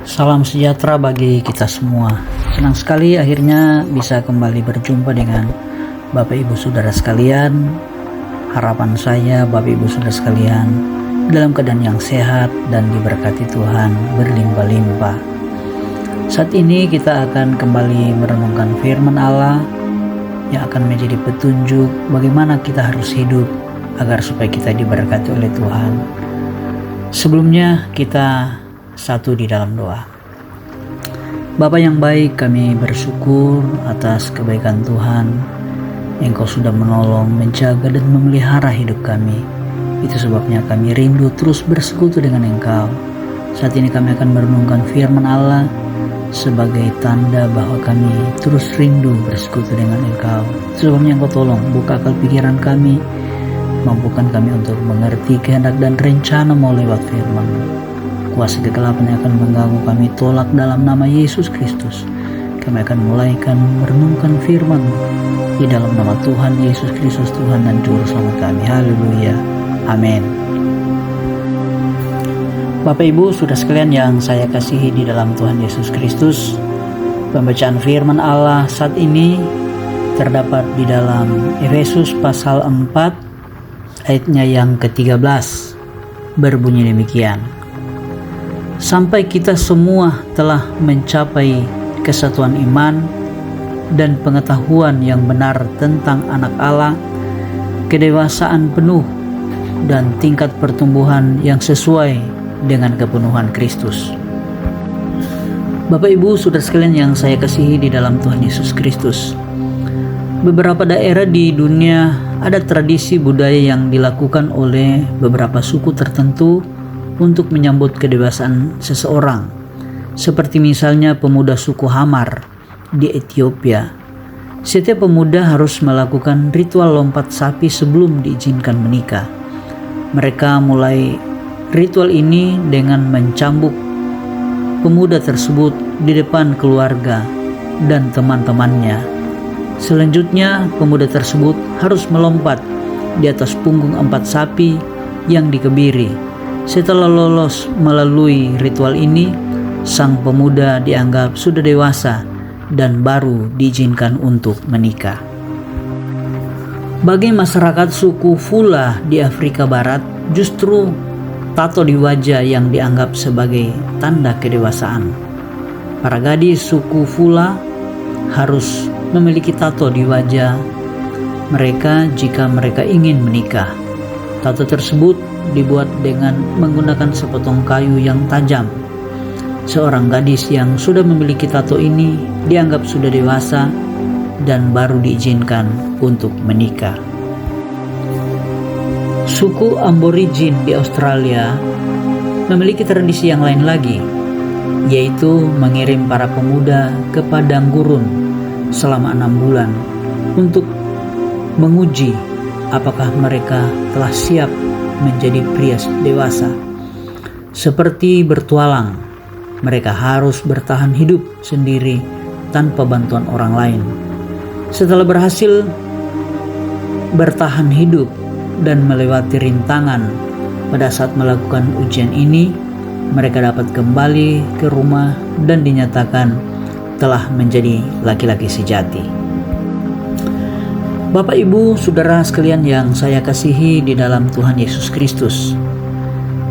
Salam sejahtera bagi kita semua. Senang sekali akhirnya bisa kembali berjumpa dengan Bapak Ibu Saudara sekalian. Harapan saya Bapak Ibu Saudara sekalian dalam keadaan yang sehat dan diberkati Tuhan berlimpah-limpah. Saat ini kita akan kembali merenungkan firman Allah yang akan menjadi petunjuk bagaimana kita harus hidup agar supaya kita diberkati oleh Tuhan. Sebelumnya kita satu di dalam doa. Bapa yang baik, kami bersyukur atas kebaikan Tuhan. Engkau sudah menolong, menjaga dan memelihara hidup kami. Itu sebabnya kami rindu terus bersekutu dengan Engkau. Saat ini kami akan merenungkan firman Allah sebagai tanda bahwa kami terus rindu bersekutu dengan Engkau. Itu sebabnya Engkau tolong buka akal pikiran kami, mampukan kami untuk mengerti kehendak dan rencana mau lewat firman. Kuasa kegelapan yang akan mengganggu kami tolak dalam nama Yesus Kristus. Kami akan mulaikan merenungkan firman di dalam nama Tuhan Yesus Kristus, Tuhan dan Juru Selamat kami. Haleluya. Amin. Bapak Ibu Saudara sekalian yang saya kasihi di dalam Tuhan Yesus Kristus, pembacaan firman Allah saat ini terdapat di dalam Efesus pasal 4 ayatnya yang ke-13, berbunyi demikian. Sampai kita semua telah mencapai kesatuan iman dan pengetahuan yang benar tentang anak Allah, kedewasaan penuh dan tingkat pertumbuhan yang sesuai dengan kepenuhan Kristus. Bapak Ibu Saudara sekalian yang saya kasihi di dalam Tuhan Yesus Kristus, beberapa daerah di dunia ada tradisi budaya yang dilakukan oleh beberapa suku tertentu untuk menyambut kedewasaan seseorang, seperti misalnya pemuda suku Hamar di Ethiopia. Setiap pemuda harus melakukan ritual lompat sapi sebelum diizinkan menikah. Mereka mulai ritual ini dengan mencambuk pemuda tersebut di depan keluarga dan teman-temannya. Selanjutnya, pemuda tersebut harus melompat di atas punggung 4 sapi yang dikebiri. Setelah lolos melalui ritual ini, sang pemuda dianggap sudah dewasa dan baru diizinkan untuk menikah. Bagi masyarakat suku Fula di Afrika Barat, justru tato di wajah yang dianggap sebagai tanda kedewasaan. Para gadis suku Fula harus memiliki tato di wajah mereka jika mereka ingin menikah. Tato tersebut dibuat dengan menggunakan sepotong kayu yang tajam. Seorang gadis yang sudah memiliki tato ini dianggap sudah dewasa dan baru diizinkan untuk menikah. Suku Aborigin di Australia memiliki tradisi yang lain lagi, yaitu mengirim para pemuda ke padang gurun selama 6 bulan untuk menguji apakah mereka telah siap menjadi pria dewasa. Seperti bertualang, mereka harus bertahan hidup sendiri tanpa bantuan orang lain. Setelah berhasil bertahan hidup dan melewati rintangan pada saat melakukan ujian ini, mereka dapat kembali ke rumah dan dinyatakan telah menjadi laki-laki sejati. Bapak Ibu Saudara sekalian yang saya kasihi di dalam Tuhan Yesus Kristus,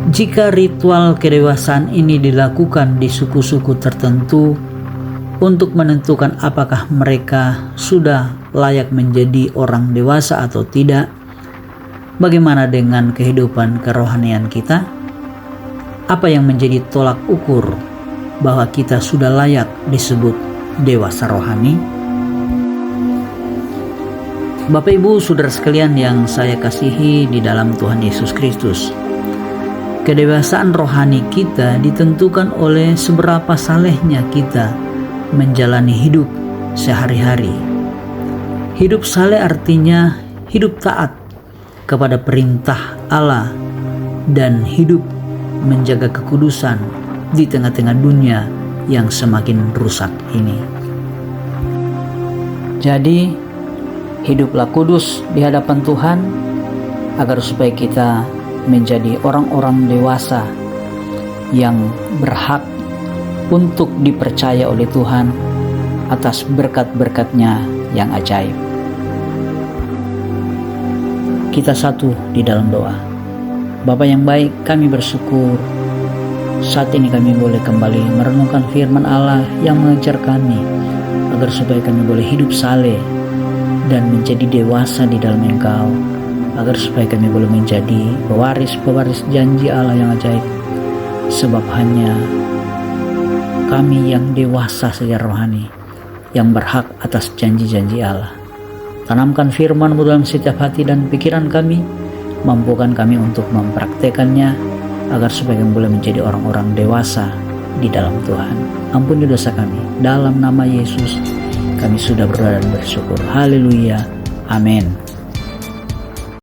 jika ritual kedewasaan ini dilakukan di suku-suku tertentu untuk menentukan apakah mereka sudah layak menjadi orang dewasa atau tidak, bagaimana dengan kehidupan kerohanian kita? Apa yang menjadi tolak ukur bahwa kita sudah layak disebut dewasa rohani? Bapak Ibu Saudara sekalian yang saya kasihi di dalam Tuhan Yesus Kristus, kedewasaan rohani kita ditentukan oleh seberapa salehnya kita menjalani hidup sehari-hari. Hidup saleh artinya hidup taat kepada perintah Allah dan hidup menjaga kekudusan di tengah-tengah dunia yang semakin rusak ini. Jadi, hiduplah kudus di hadapan Tuhan agar supaya kita menjadi orang-orang dewasa yang berhak untuk dipercaya oleh Tuhan atas berkat-berkat-Nya yang ajaib. Kita satu di dalam doa. Bapa yang baik, kami bersyukur saat ini kami boleh kembali merenungkan firman Allah yang mengajar kami agar supaya kami boleh hidup saleh dan menjadi dewasa di dalam Engkau, agar supaya kami boleh menjadi pewaris-pewaris janji Allah yang ajaib, sebab hanya kami yang dewasa secara rohani yang berhak atas janji-janji Allah. Tanamkan firman-Mu dalam setiap hati dan pikiran kami, mampukan kami untuk mempraktekannya agar supaya kami boleh menjadi orang-orang dewasa di dalam Tuhan. Ampuni dosa kami, dalam nama Yesus kami sudah berdoa dan bersyukur. Haleluya, amin.